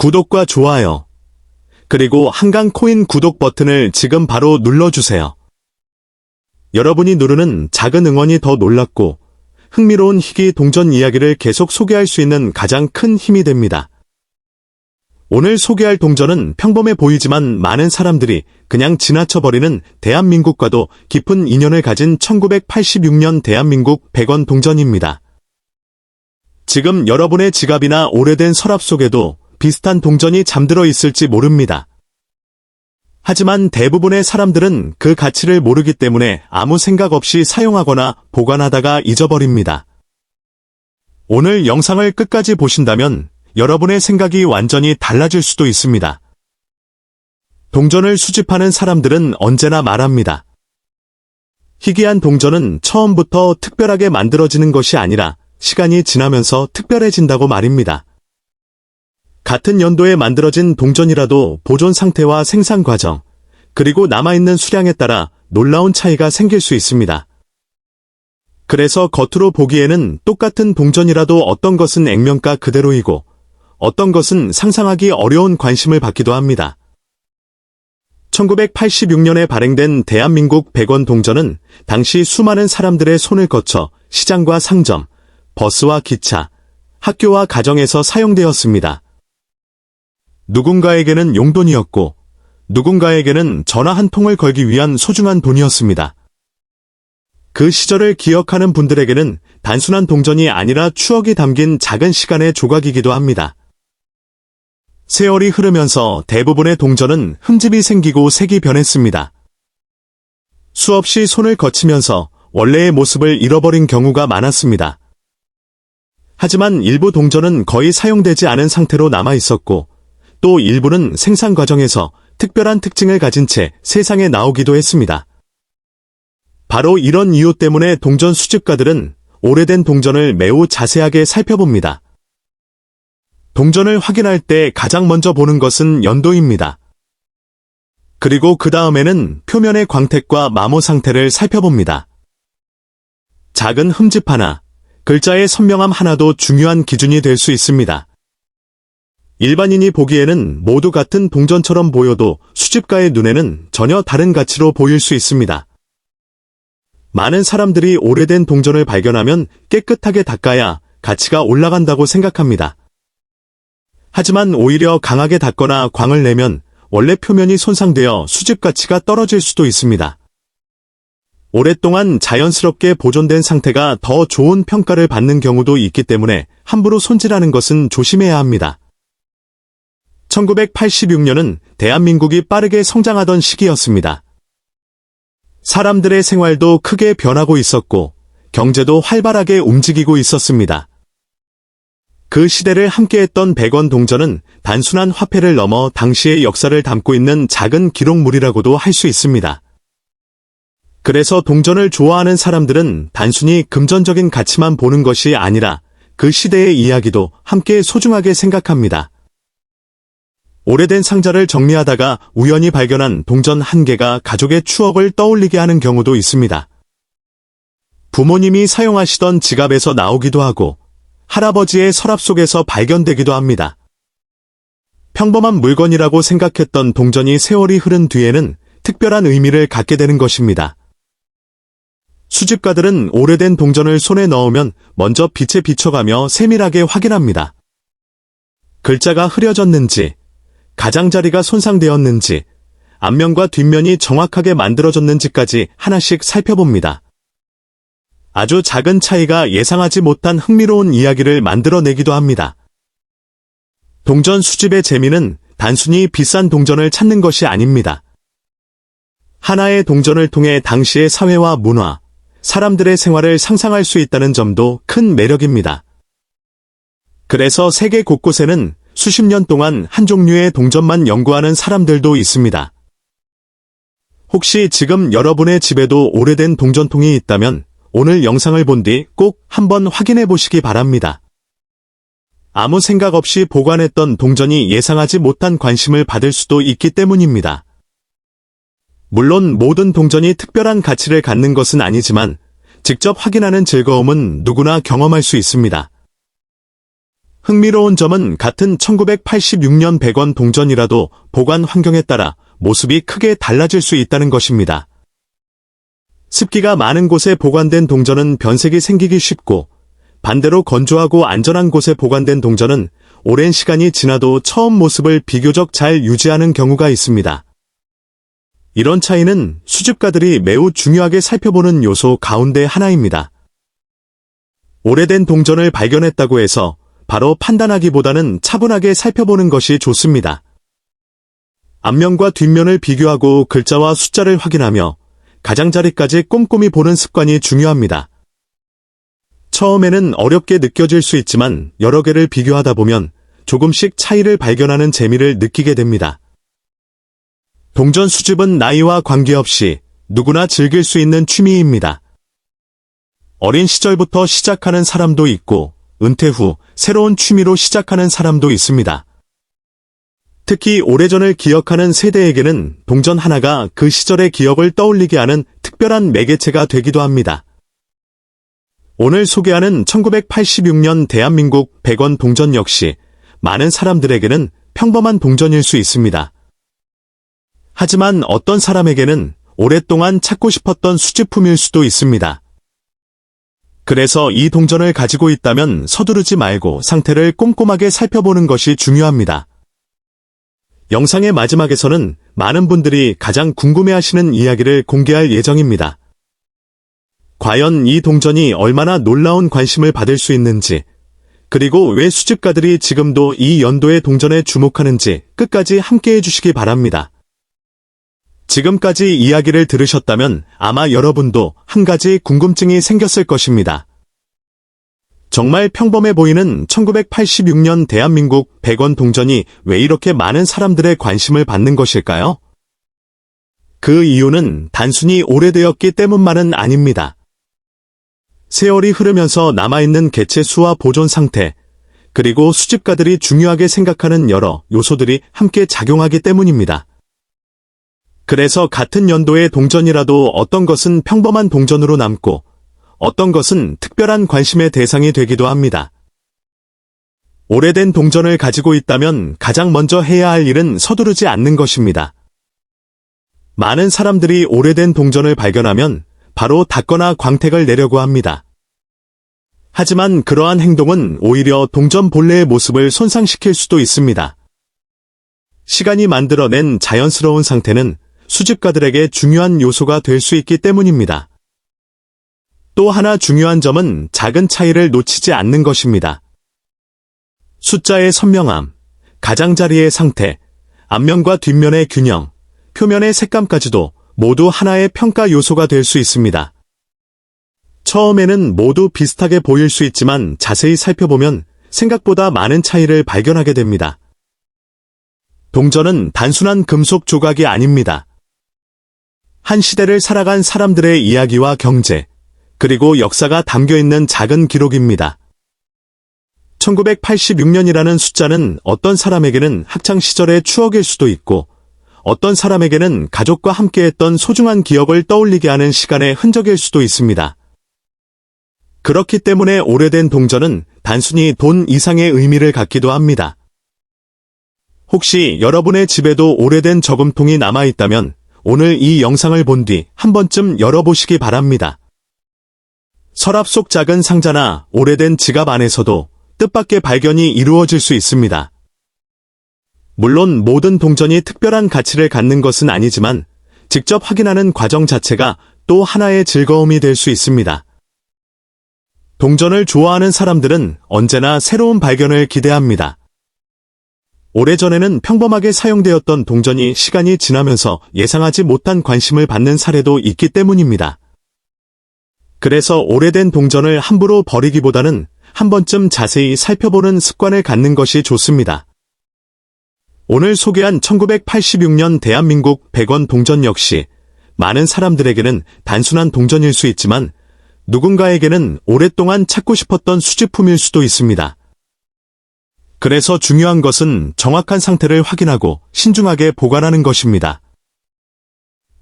구독과 좋아요, 그리고 한강코인 구독 버튼을 지금 바로 눌러주세요. 여러분이 누르는 작은 응원이 더 놀랍고 흥미로운 희귀 동전 이야기를 계속 소개할 수 있는 가장 큰 힘이 됩니다. 오늘 소개할 동전은 평범해 보이지만 많은 사람들이 그냥 지나쳐버리는 대한민국과도 깊은 인연을 가진 1986년 대한민국 100원 동전입니다. 지금 여러분의 지갑이나 오래된 서랍 속에도 비슷한 동전이 잠들어 있을지 모릅니다. 하지만 대부분의 사람들은 그 가치를 모르기 때문에 아무 생각 없이 사용하거나 보관하다가 잊어버립니다. 오늘 영상을 끝까지 보신다면 여러분의 생각이 완전히 달라질 수도 있습니다. 동전을 수집하는 사람들은 언제나 말합니다. 희귀한 동전은 처음부터 특별하게 만들어지는 것이 아니라 시간이 지나면서 특별해진다고 말입니다. 같은 연도에 만들어진 동전이라도 보존 상태와 생산 과정, 그리고 남아있는 수량에 따라 놀라운 차이가 생길 수 있습니다. 그래서 겉으로 보기에는 똑같은 동전이라도 어떤 것은 액면가 그대로이고 어떤 것은 상상하기 어려운 관심을 받기도 합니다. 1986년에 발행된 대한민국 100원 동전은 당시 수많은 사람들의 손을 거쳐 시장과 상점, 버스와 기차, 학교와 가정에서 사용되었습니다. 누군가에게는 용돈이었고 누군가에게는 전화 한 통을 걸기 위한 소중한 돈이었습니다. 그 시절을 기억하는 분들에게는 단순한 동전이 아니라 추억이 담긴 작은 시간의 조각이기도 합니다. 세월이 흐르면서 대부분의 동전은 흠집이 생기고 색이 변했습니다. 수없이 손을 거치면서 원래의 모습을 잃어버린 경우가 많았습니다. 하지만 일부 동전은 거의 사용되지 않은 상태로 남아 있었고 또 일부는 생산 과정에서 특별한 특징을 가진 채 세상에 나오기도 했습니다. 바로 이런 이유 때문에 동전 수집가들은 오래된 동전을 매우 자세하게 살펴봅니다. 동전을 확인할 때 가장 먼저 보는 것은 연도입니다. 그리고 그 다음에는 표면의 광택과 마모 상태를 살펴봅니다. 작은 흠집 하나, 글자의 선명함 하나도 중요한 기준이 될 수 있습니다. 일반인이 보기에는 모두 같은 동전처럼 보여도 수집가의 눈에는 전혀 다른 가치로 보일 수 있습니다. 많은 사람들이 오래된 동전을 발견하면 깨끗하게 닦아야 가치가 올라간다고 생각합니다. 하지만 오히려 강하게 닦거나 광을 내면 원래 표면이 손상되어 수집 가치가 떨어질 수도 있습니다. 오랫동안 자연스럽게 보존된 상태가 더 좋은 평가를 받는 경우도 있기 때문에 함부로 손질하는 것은 조심해야 합니다. 1986년은 대한민국이 빠르게 성장하던 시기였습니다. 사람들의 생활도 크게 변하고 있었고 경제도 활발하게 움직이고 있었습니다. 그 시대를 함께했던 100원 동전은 단순한 화폐를 넘어 당시의 역사를 담고 있는 작은 기록물이라고도 할 수 있습니다. 그래서 동전을 좋아하는 사람들은 단순히 금전적인 가치만 보는 것이 아니라 그 시대의 이야기도 함께 소중하게 생각합니다. 오래된 상자를 정리하다가 우연히 발견한 동전 한 개가 가족의 추억을 떠올리게 하는 경우도 있습니다. 부모님이 사용하시던 지갑에서 나오기도 하고 할아버지의 서랍 속에서 발견되기도 합니다. 평범한 물건이라고 생각했던 동전이 세월이 흐른 뒤에는 특별한 의미를 갖게 되는 것입니다. 수집가들은 오래된 동전을 손에 넣으면 먼저 빛에 비춰가며 세밀하게 확인합니다. 글자가 흐려졌는지, 가장자리가 손상되었는지, 앞면과 뒷면이 정확하게 만들어졌는지까지 하나씩 살펴봅니다. 아주 작은 차이가 예상하지 못한 흥미로운 이야기를 만들어내기도 합니다. 동전 수집의 재미는 단순히 비싼 동전을 찾는 것이 아닙니다. 하나의 동전을 통해 당시의 사회와 문화, 사람들의 생활을 상상할 수 있다는 점도 큰 매력입니다. 그래서 세계 곳곳에는 수십 년 동안 한 종류의 동전만 연구하는 사람들도 있습니다. 혹시 지금 여러분의 집에도 오래된 동전통이 있다면 오늘 영상을 본 뒤 꼭 한번 확인해 보시기 바랍니다. 아무 생각 없이 보관했던 동전이 예상하지 못한 관심을 받을 수도 있기 때문입니다. 물론 모든 동전이 특별한 가치를 갖는 것은 아니지만 직접 확인하는 즐거움은 누구나 경험할 수 있습니다. 흥미로운 점은 같은 1986년 100원 동전이라도 보관 환경에 따라 모습이 크게 달라질 수 있다는 것입니다. 습기가 많은 곳에 보관된 동전은 변색이 생기기 쉽고, 반대로 건조하고 안전한 곳에 보관된 동전은 오랜 시간이 지나도 처음 모습을 비교적 잘 유지하는 경우가 있습니다. 이런 차이는 수집가들이 매우 중요하게 살펴보는 요소 가운데 하나입니다. 오래된 동전을 발견했다고 해서 바로 판단하기보다는 차분하게 살펴보는 것이 좋습니다. 앞면과 뒷면을 비교하고 글자와 숫자를 확인하며 가장자리까지 꼼꼼히 보는 습관이 중요합니다. 처음에는 어렵게 느껴질 수 있지만 여러 개를 비교하다 보면 조금씩 차이를 발견하는 재미를 느끼게 됩니다. 동전 수집은 나이와 관계없이 누구나 즐길 수 있는 취미입니다. 어린 시절부터 시작하는 사람도 있고, 은퇴 후 새로운 취미로 시작하는 사람도 있습니다. 특히 오래전을 기억하는 세대에게는 동전 하나가 그 시절의 기억을 떠올리게 하는 특별한 매개체가 되기도 합니다. 오늘 소개하는 1986년 대한민국 100원 동전 역시 많은 사람들에게는 평범한 동전일 수 있습니다. 하지만 어떤 사람에게는 오랫동안 찾고 싶었던 수집품일 수도 있습니다. 그래서 이 동전을 가지고 있다면 서두르지 말고 상태를 꼼꼼하게 살펴보는 것이 중요합니다. 영상의 마지막에서는 많은 분들이 가장 궁금해하시는 이야기를 공개할 예정입니다. 과연 이 동전이 얼마나 놀라운 관심을 받을 수 있는지, 그리고 왜 수집가들이 지금도 이 연도의 동전에 주목하는지 끝까지 함께해 주시기 바랍니다. 지금까지 이야기를 들으셨다면 아마 여러분도 한 가지 궁금증이 생겼을 것입니다. 정말 평범해 보이는 1986년 대한민국 100원 동전이 왜 이렇게 많은 사람들의 관심을 받는 것일까요? 그 이유는 단순히 오래되었기 때문만은 아닙니다. 세월이 흐르면서 남아있는 개체 수와 보존 상태, 그리고 수집가들이 중요하게 생각하는 여러 요소들이 함께 작용하기 때문입니다. 그래서 같은 연도의 동전이라도 어떤 것은 평범한 동전으로 남고 어떤 것은 특별한 관심의 대상이 되기도 합니다. 오래된 동전을 가지고 있다면 가장 먼저 해야 할 일은 서두르지 않는 것입니다. 많은 사람들이 오래된 동전을 발견하면 바로 닫거나 광택을 내려고 합니다. 하지만 그러한 행동은 오히려 동전 본래의 모습을 손상시킬 수도 있습니다. 시간이 만들어낸 자연스러운 상태는 수집가들에게 중요한 요소가 될 수 있기 때문입니다. 또 하나 중요한 점은 작은 차이를 놓치지 않는 것입니다. 숫자의 선명함, 가장자리의 상태, 앞면과 뒷면의 균형, 표면의 색감까지도 모두 하나의 평가 요소가 될 수 있습니다. 처음에는 모두 비슷하게 보일 수 있지만 자세히 살펴보면 생각보다 많은 차이를 발견하게 됩니다. 동전은 단순한 금속 조각이 아닙니다. 한 시대를 살아간 사람들의 이야기와 경제, 그리고 역사가 담겨있는 작은 기록입니다. 1986년이라는 숫자는 어떤 사람에게는 학창시절의 추억일 수도 있고, 어떤 사람에게는 가족과 함께했던 소중한 기억을 떠올리게 하는 시간의 흔적일 수도 있습니다. 그렇기 때문에 오래된 동전은 단순히 돈 이상의 의미를 갖기도 합니다. 혹시 여러분의 집에도 오래된 저금통이 남아있다면 오늘 이 영상을 본 뒤 한 번쯤 열어보시기 바랍니다. 서랍 속 작은 상자나 오래된 지갑 안에서도 뜻밖의 발견이 이루어질 수 있습니다. 물론 모든 동전이 특별한 가치를 갖는 것은 아니지만 직접 확인하는 과정 자체가 또 하나의 즐거움이 될 수 있습니다. 동전을 좋아하는 사람들은 언제나 새로운 발견을 기대합니다. 오래전에는 평범하게 사용되었던 동전이 시간이 지나면서 예상하지 못한 관심을 받는 사례도 있기 때문입니다. 그래서 오래된 동전을 함부로 버리기보다는 한 번쯤 자세히 살펴보는 습관을 갖는 것이 좋습니다. 오늘 소개한 1986년 대한민국 100원 동전 역시 많은 사람들에게는 단순한 동전일 수 있지만 누군가에게는 오랫동안 찾고 싶었던 수집품일 수도 있습니다. 그래서 중요한 것은 정확한 상태를 확인하고 신중하게 보관하는 것입니다.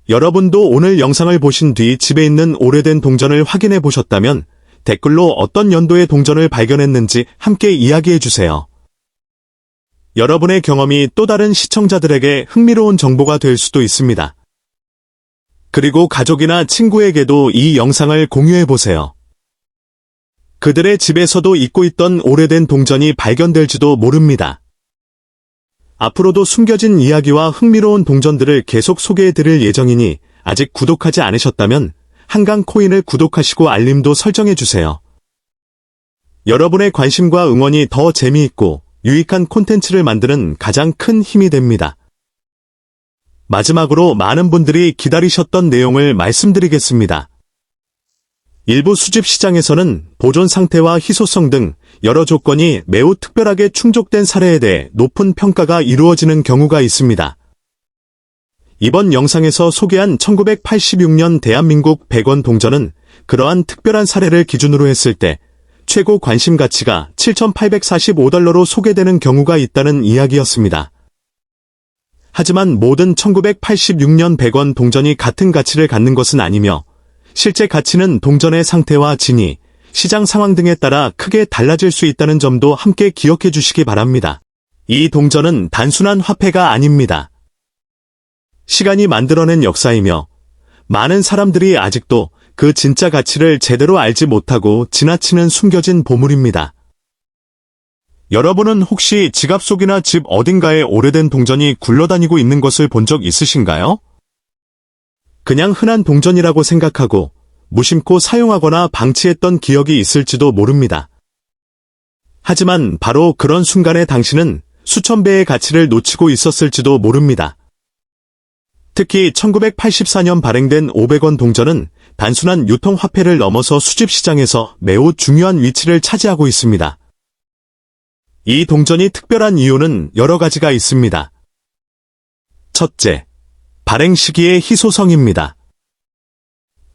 여러분도 오늘 영상을 보신 뒤 집에 있는 오래된 동전을 확인해 보셨다면 댓글로 어떤 연도의 동전을 발견했는지 함께 이야기해주세요. 여러분의 경험이 또 다른 시청자들에게 흥미로운 정보가 될 수도 있습니다. 그리고 가족이나 친구에게도 이 영상을 공유해보세요. 그들의 집에서도 잊고 있던 오래된 동전이 발견될지도 모릅니다. 앞으로도 숨겨진 이야기와 흥미로운 동전들을 계속 소개해드릴 예정이니 아직 구독하지 않으셨다면 한강코인을 구독하시고 알림도 설정해주세요. 여러분의 관심과 응원이 더 재미있고 유익한 콘텐츠를 만드는 가장 큰 힘이 됩니다. 마지막으로 많은 분들이 기다리셨던 내용을 말씀드리겠습니다. 일부 수집 시장에서는 보존 상태와 희소성 등 여러 조건이 매우 특별하게 충족된 사례에 대해 높은 평가가 이루어지는 경우가 있습니다. 이번 영상에서 소개한 1986년 대한민국 100원 동전은 그러한 특별한 사례를 기준으로 했을 때 최고 관심 가치가 7,845달러로 소개되는 경우가 있다는 이야기였습니다. 하지만 모든 1986년 100원 동전이 같은 가치를 갖는 것은 아니며 실제 가치는 동전의 상태와 진위, 시장 상황 등에 따라 크게 달라질 수 있다는 점도 함께 기억해 주시기 바랍니다. 이 동전은 단순한 화폐가 아닙니다. 시간이 만들어낸 역사이며 많은 사람들이 아직도 그 진짜 가치를 제대로 알지 못하고 지나치는 숨겨진 보물입니다. 여러분은 혹시 지갑 속이나 집 어딘가에 오래된 동전이 굴러다니고 있는 것을 본 적 있으신가요? 그냥 흔한 동전이라고 생각하고 무심코 사용하거나 방치했던 기억이 있을지도 모릅니다. 하지만 바로 그런 순간에 당신은 수천 배의 가치를 놓치고 있었을지도 모릅니다. 특히 1984년 발행된 500원 동전은 단순한 유통화폐를 넘어서 수집시장에서 매우 중요한 위치를 차지하고 있습니다. 이 동전이 특별한 이유는 여러 가지가 있습니다. 첫째, 발행 시기의 희소성입니다.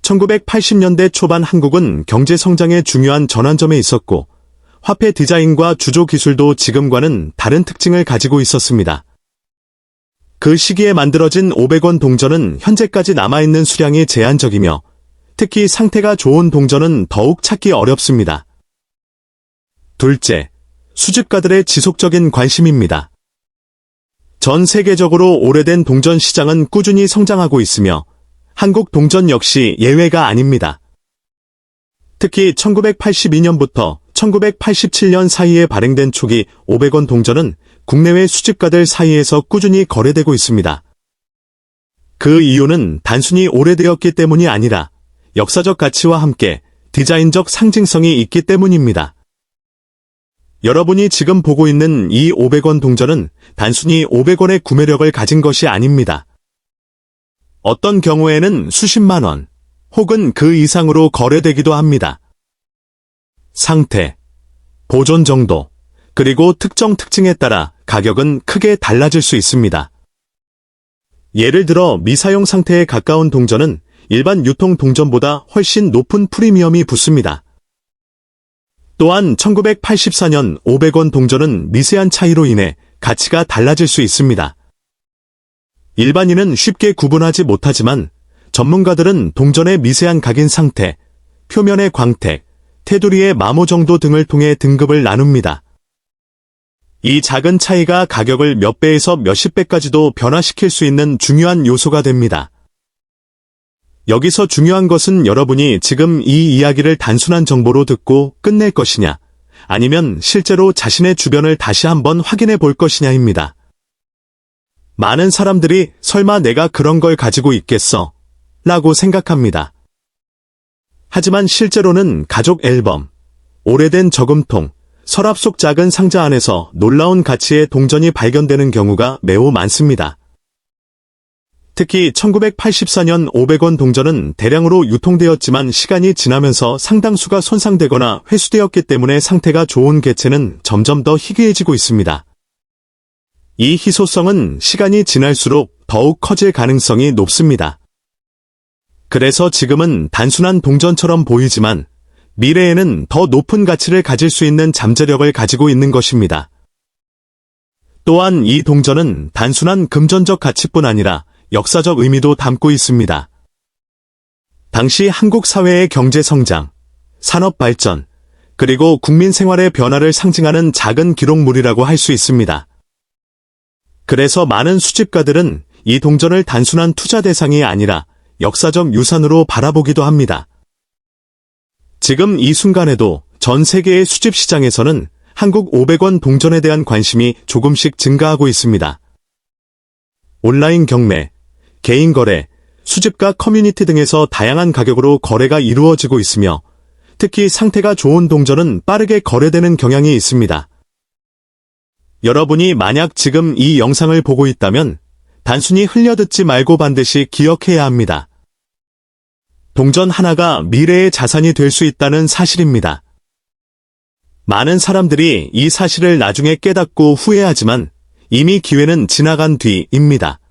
1980년대 초반 한국은 경제 성장의 중요한 전환점에 있었고 화폐 디자인과 주조 기술도 지금과는 다른 특징을 가지고 있었습니다. 그 시기에 만들어진 500원 동전은 현재까지 남아있는 수량이 제한적이며 특히 상태가 좋은 동전은 더욱 찾기 어렵습니다. 둘째, 수집가들의 지속적인 관심입니다. 전 세계적으로 오래된 동전 시장은 꾸준히 성장하고 있으며 한국 동전 역시 예외가 아닙니다. 특히 1982년부터 1987년 사이에 발행된 초기 500원 동전은 국내외 수집가들 사이에서 꾸준히 거래되고 있습니다. 그 이유는 단순히 오래되었기 때문이 아니라 역사적 가치와 함께 디자인적 상징성이 있기 때문입니다. 여러분이 지금 보고 있는 이 500원 동전은 단순히 500원의 구매력을 가진 것이 아닙니다. 어떤 경우에는 수십만 원, 혹은 그 이상으로 거래되기도 합니다. 상태, 보존 정도, 그리고 특정 특징에 따라 가격은 크게 달라질 수 있습니다. 예를 들어 미사용 상태에 가까운 동전은 일반 유통 동전보다 훨씬 높은 프리미엄이 붙습니다. 또한 1984년 500원 동전은 미세한 차이로 인해 가치가 달라질 수 있습니다. 일반인은 쉽게 구분하지 못하지만 전문가들은 동전의 미세한 각인 상태, 표면의 광택, 테두리의 마모 정도 등을 통해 등급을 나눕니다. 이 작은 차이가 가격을 몇 배에서 몇십 배까지도 변화시킬 수 있는 중요한 요소가 됩니다. 여기서 중요한 것은 여러분이 지금 이 이야기를 단순한 정보로 듣고 끝낼 것이냐, 아니면 실제로 자신의 주변을 다시 한번 확인해 볼 것이냐입니다. 많은 사람들이 설마 내가 그런 걸 가지고 있겠어? 라고 생각합니다. 하지만 실제로는 가족 앨범, 오래된 저금통, 서랍 속 작은 상자 안에서 놀라운 가치의 동전이 발견되는 경우가 매우 많습니다. 특히 1984년 500원 동전은 대량으로 유통되었지만 시간이 지나면서 상당수가 손상되거나 회수되었기 때문에 상태가 좋은 개체는 점점 더 희귀해지고 있습니다. 이 희소성은 시간이 지날수록 더욱 커질 가능성이 높습니다. 그래서 지금은 단순한 동전처럼 보이지만 미래에는 더 높은 가치를 가질 수 있는 잠재력을 가지고 있는 것입니다. 또한 이 동전은 단순한 금전적 가치뿐 아니라 역사적 의미도 담고 있습니다. 당시 한국 사회의 경제 성장, 산업 발전, 그리고 국민 생활의 변화를 상징하는 작은 기록물이라고 할 수 있습니다. 그래서 많은 수집가들은 이 동전을 단순한 투자 대상이 아니라 역사적 유산으로 바라보기도 합니다. 지금 이 순간에도 전 세계의 수집 시장에서는 한국 500원 동전에 대한 관심이 조금씩 증가하고 있습니다. 온라인 경매, 개인 거래, 수집가 커뮤니티 등에서 다양한 가격으로 거래가 이루어지고 있으며 특히 상태가 좋은 동전은 빠르게 거래되는 경향이 있습니다. 여러분이 만약 지금 이 영상을 보고 있다면 단순히 흘려듣지 말고 반드시 기억해야 합니다. 동전 하나가 미래의 자산이 될 수 있다는 사실입니다. 많은 사람들이 이 사실을 나중에 깨닫고 후회하지만 이미 기회는 지나간 뒤입니다.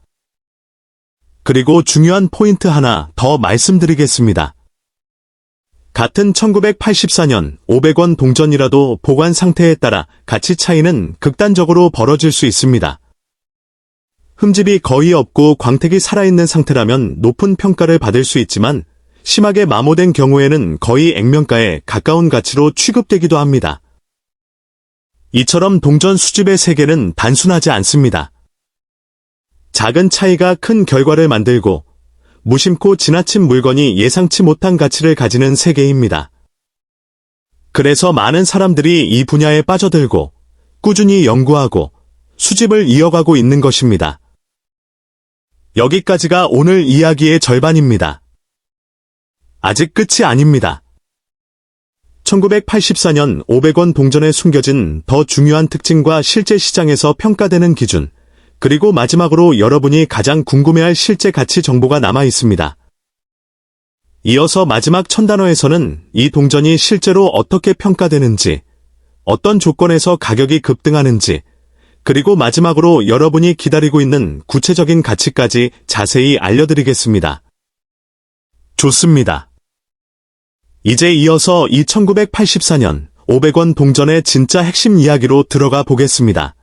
그리고 중요한 포인트 하나 더 말씀드리겠습니다. 같은 1984년 500원 동전이라도 보관 상태에 따라 가치 차이는 극단적으로 벌어질 수 있습니다. 흠집이 거의 없고 광택이 살아있는 상태라면 높은 평가를 받을 수 있지만 심하게 마모된 경우에는 거의 액면가에 가까운 가치로 취급되기도 합니다. 이처럼 동전 수집의 세계는 단순하지 않습니다. 작은 차이가 큰 결과를 만들고 무심코 지나친 물건이 예상치 못한 가치를 가지는 세계입니다. 그래서 많은 사람들이 이 분야에 빠져들고 꾸준히 연구하고 수집을 이어가고 있는 것입니다. 여기까지가 오늘 이야기의 절반입니다. 아직 끝이 아닙니다. 1984년 500원 동전에 숨겨진 더 중요한 특징과 실제 시장에서 평가되는 기준, 그리고 마지막으로 여러분이 가장 궁금해할 실제 가치 정보가 남아 있습니다. 이어서 마지막 1000단어에서는 이 동전이 실제로 어떻게 평가되는지, 어떤 조건에서 가격이 급등하는지, 그리고 마지막으로 여러분이 기다리고 있는 구체적인 가치까지 자세히 알려드리겠습니다. 좋습니다. 이제 이어서 이 1984년 500원 동전의 진짜 핵심 이야기로 들어가 보겠습니다.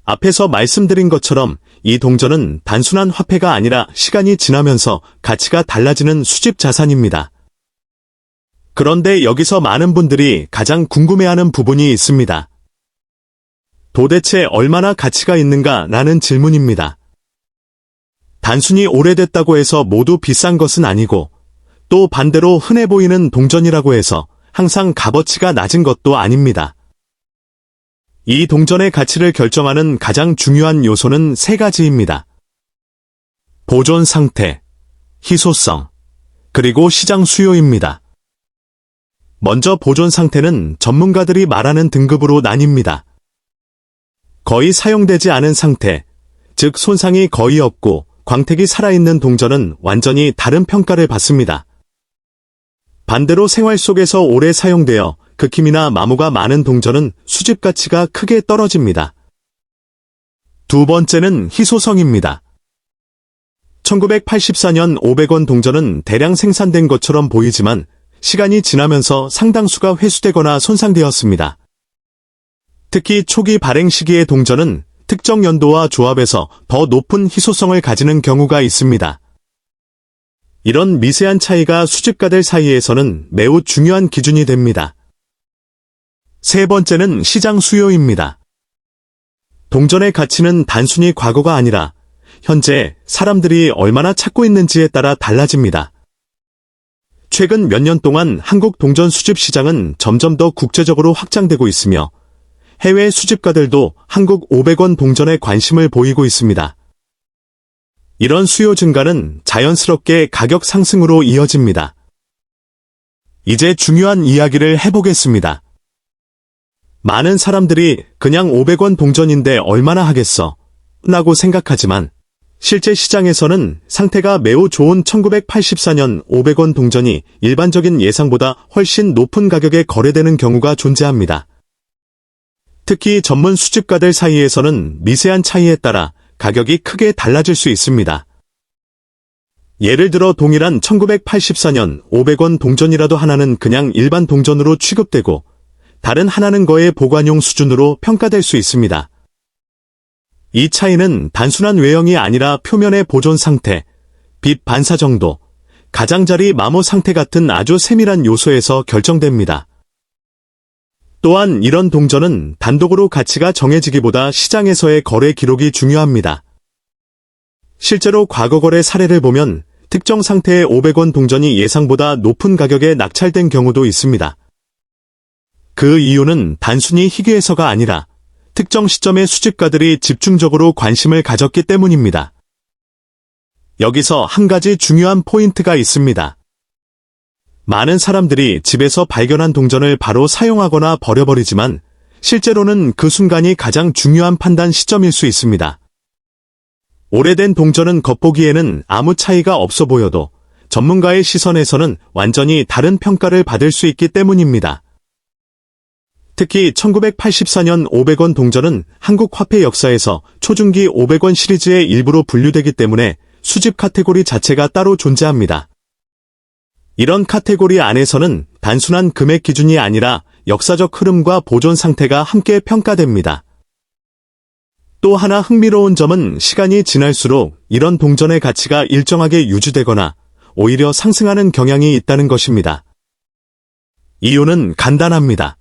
앞에서 말씀드린 것처럼 이 동전은 단순한 화폐가 아니라 시간이 지나면서 가치가 달라지는 수집 자산입니다. 그런데 여기서 많은 분들이 가장 궁금해하는 부분이 있습니다. 도대체 얼마나 가치가 있는가 라는 질문입니다. 단순히 오래됐다고 해서 모두 비싼 것은 아니고 또 반대로 흔해 보이는 동전이라고 해서 항상 값어치가 낮은 것도 아닙니다. 이 동전의 가치를 결정하는 가장 중요한 요소는 세 가지입니다. 보존 상태, 희소성, 그리고 시장 수요입니다. 먼저 보존 상태는 전문가들이 말하는 등급으로 나뉩니다. 거의 사용되지 않은 상태, 즉 손상이 거의 없고 광택이 살아있는 동전은 완전히 다른 평가를 받습니다. 반대로 생활 속에서 오래 사용되어 극힘이나 마모가 많은 동전은 수집 가치가 크게 떨어집니다. 두 번째는 희소성입니다. 1984년 500원 동전은 대량 생산된 것처럼 보이지만 시간이 지나면서 상당수가 회수되거나 손상되었습니다. 특히 초기 발행 시기의 동전은 특정 연도와 조합에서 더 높은 희소성을 가지는 경우가 있습니다. 이런 미세한 차이가 수집가들 사이에서는 매우 중요한 기준이 됩니다. 세 번째는 시장 수요입니다. 동전의 가치는 단순히 과거가 아니라 현재 사람들이 얼마나 찾고 있는지에 따라 달라집니다. 최근 몇 년 동안 한국 동전 수집 시장은 점점 더 국제적으로 확장되고 있으며 해외 수집가들도 한국 500원 동전에 관심을 보이고 있습니다. 이런 수요 증가는 자연스럽게 가격 상승으로 이어집니다. 이제 중요한 이야기를 해보겠습니다. 많은 사람들이 그냥 500원 동전인데 얼마나 하겠어? 라고 생각하지만 실제 시장에서는 상태가 매우 좋은 1984년 500원 동전이 일반적인 예상보다 훨씬 높은 가격에 거래되는 경우가 존재합니다. 특히 전문 수집가들 사이에서는 미세한 차이에 따라 가격이 크게 달라질 수 있습니다. 예를 들어 동일한 1984년 500원 동전이라도 하나는 그냥 일반 동전으로 취급되고 다른 하나는 거의 보관용 수준으로 평가될 수 있습니다. 이 차이는 단순한 외형이 아니라 표면의 보존 상태, 빛 반사 정도, 가장자리 마모 상태 같은 아주 세밀한 요소에서 결정됩니다. 또한 이런 동전은 단독으로 가치가 정해지기보다 시장에서의 거래 기록이 중요합니다. 실제로 과거 거래 사례를 보면 특정 상태의 500원 동전이 예상보다 높은 가격에 낙찰된 경우도 있습니다. 그 이유는 단순히 희귀해서가 아니라 특정 시점의 수집가들이 집중적으로 관심을 가졌기 때문입니다. 여기서 한 가지 중요한 포인트가 있습니다. 많은 사람들이 집에서 발견한 동전을 바로 사용하거나 버려버리지만 실제로는 그 순간이 가장 중요한 판단 시점일 수 있습니다. 오래된 동전은 겉보기에는 아무 차이가 없어 보여도 전문가의 시선에서는 완전히 다른 평가를 받을 수 있기 때문입니다. 특히 1984년 500원 동전은 한국 화폐 역사에서 초중기 500원 시리즈의 일부로 분류되기 때문에 수집 카테고리 자체가 따로 존재합니다. 이런 카테고리 안에서는 단순한 금액 기준이 아니라 역사적 흐름과 보존 상태가 함께 평가됩니다. 또 하나 흥미로운 점은 시간이 지날수록 이런 동전의 가치가 일정하게 유지되거나 오히려 상승하는 경향이 있다는 것입니다. 이유는 간단합니다.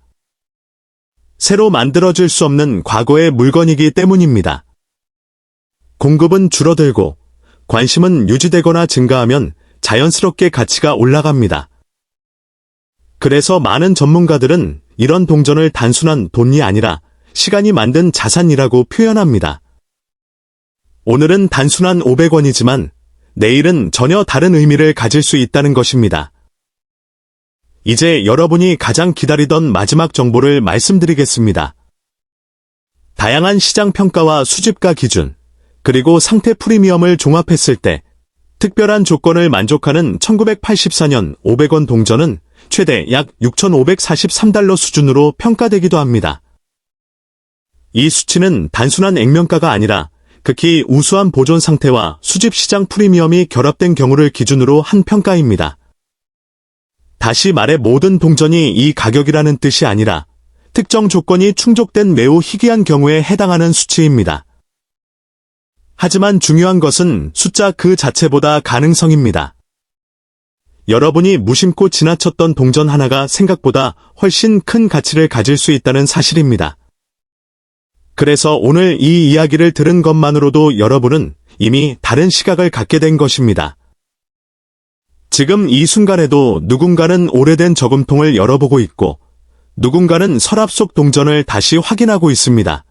새로 만들어질 수 없는 과거의 물건이기 때문입니다. 공급은 줄어들고 관심은 유지되거나 증가하면 자연스럽게 가치가 올라갑니다. 그래서 많은 전문가들은 이런 동전을 단순한 돈이 아니라 시간이 만든 자산이라고 표현합니다. 오늘은 단순한 500원이지만 내일은 전혀 다른 의미를 가질 수 있다는 것입니다. 이제 여러분이 가장 기다리던 마지막 정보를 말씀드리겠습니다. 다양한 시장 평가와 수집가 기준, 그리고 상태 프리미엄을 종합했을 때 특별한 조건을 만족하는 1984년 500원 동전은 최대 약 6,543달러 수준으로 평가되기도 합니다. 이 수치는 단순한 액면가가 아니라 극히 우수한 보존 상태와 수집 시장 프리미엄이 결합된 경우를 기준으로 한 평가입니다. 다시 말해 모든 동전이 이 가격이라는 뜻이 아니라 특정 조건이 충족된 매우 희귀한 경우에 해당하는 수치입니다. 하지만 중요한 것은 숫자 그 자체보다 가능성입니다. 여러분이 무심코 지나쳤던 동전 하나가 생각보다 훨씬 큰 가치를 가질 수 있다는 사실입니다. 그래서 오늘 이 이야기를 들은 것만으로도 여러분은 이미 다른 시각을 갖게 된 것입니다. 지금 이 순간에도 누군가는 오래된 저금통을 열어보고 있고 누군가는 서랍 속 동전을 다시 확인하고 있습니다.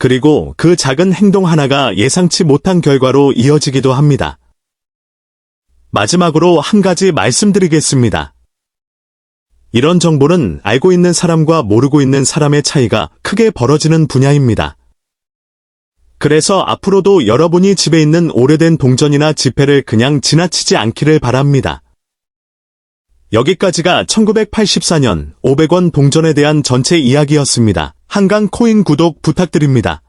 그리고 그 작은 행동 하나가 예상치 못한 결과로 이어지기도 합니다. 마지막으로 한 가지 말씀드리겠습니다. 이런 정보는 알고 있는 사람과 모르고 있는 사람의 차이가 크게 벌어지는 분야입니다. 그래서 앞으로도 여러분이 집에 있는 오래된 동전이나 지폐를 그냥 지나치지 않기를 바랍니다. 여기까지가 1984년 500원 동전에 대한 전체 이야기였습니다. 한강 코인 구독 부탁드립니다.